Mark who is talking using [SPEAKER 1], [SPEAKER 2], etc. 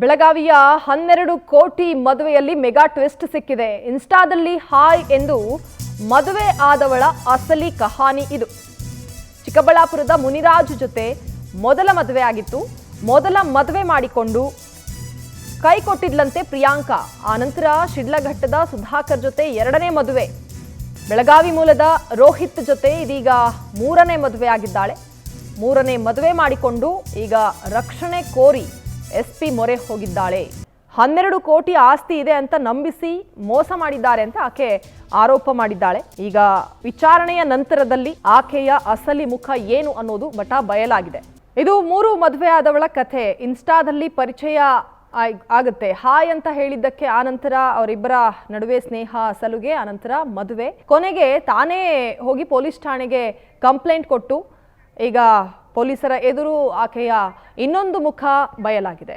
[SPEAKER 1] ಬೆಳಗಾವಿಯ 12 ಕೋಟಿ ಮದುವೆಯಲ್ಲಿ ಮೆಗಾ ಟ್ವಿಸ್ಟ್ ಸಿಕ್ಕಿದೆ. ಇನ್ಸ್ಟಾದಲ್ಲಿ ಹಾಯ್ ಎಂದು ಮದುವೆ ಆದವಳ ಅಸಲಿ ಕಹಾನಿ ಇದು. ಚಿಕ್ಕಬಳ್ಳಾಪುರದ ಮುನಿರಾಜ್ ಜೊತೆ ಮೊದಲ ಮದುವೆ ಆಗಿತ್ತು. ಮೊದಲ ಮದುವೆ ಮಾಡಿಕೊಂಡು ಕೈ ಕೊಟ್ಟಿದ್ಲಂತೆ ಪ್ರಿಯಾಂಕಾ. ಆನಂತರ ಶಿಡ್ಲಘಟ್ಟದ ಸುಧಾಕರ್ ಜೊತೆ ಎರಡನೇ ಮದುವೆ. ಬೆಳಗಾವಿ ಮೂಲದ ರೋಹಿತ್ ಜೊತೆ ಇದೀಗ ಮೂರನೇ ಮದುವೆ ಆಗಿದ್ದಾಳೆ. ಮೂರನೇ ಮದುವೆ ಮಾಡಿಕೊಂಡು ಈಗ ರಕ್ಷಣೆ ಕೋರಿ ಎಸ್ಪಿ ಮೊರೆ ಹೋಗಿದ್ದಾಳೆ. 12 ಕೋಟಿ ಆಸ್ತಿ ಇದೆ ಅಂತ ನಂಬಿಸಿ ಮೋಸ ಮಾಡಿದ್ದಾರೆ ಅಂತ ಆಕೆ ಆರೋಪ ಮಾಡಿದ್ದಾಳೆ. ಈಗ ವಿಚಾರಣೆಯ ನಂತರದಲ್ಲಿ ಆಕೆಯ ಅಸಲಿ ಮುಖ ಏನು ಅನ್ನೋದು ಬಯಲಾಗಿದೆ. ಇದು 3 ಮದುವೆ ಆದವಳ ಕಥೆ. ಇನ್ಸ್ಟಾದಲ್ಲಿ ಪರಿಚಯ ಆಗುತ್ತೆ. ಹಾಯ್ ಅಂತ ಹೇಳಿದ್ದಕ್ಕೆ ಆನಂತರ ಅವರಿಬ್ಬರ ನಡುವೆ ಸ್ನೇಹ, ಸಲುಗೆ, ಆನಂತರ ಮದುವೆ. ಕೊನೆಗೆ ತಾನೇ ಹೋಗಿ ಪೊಲೀಸ್ ಠಾಣೆಗೆ ಕಂಪ್ಲೇಂಟ್ ಕೊಟ್ಟು ಈಗ ಪೊಲೀಸರ ಎದುರು ಆಕೆಯ ಇನ್ನೊಂದು ಮುಖ ಬಯಲಾಗಿದೆ.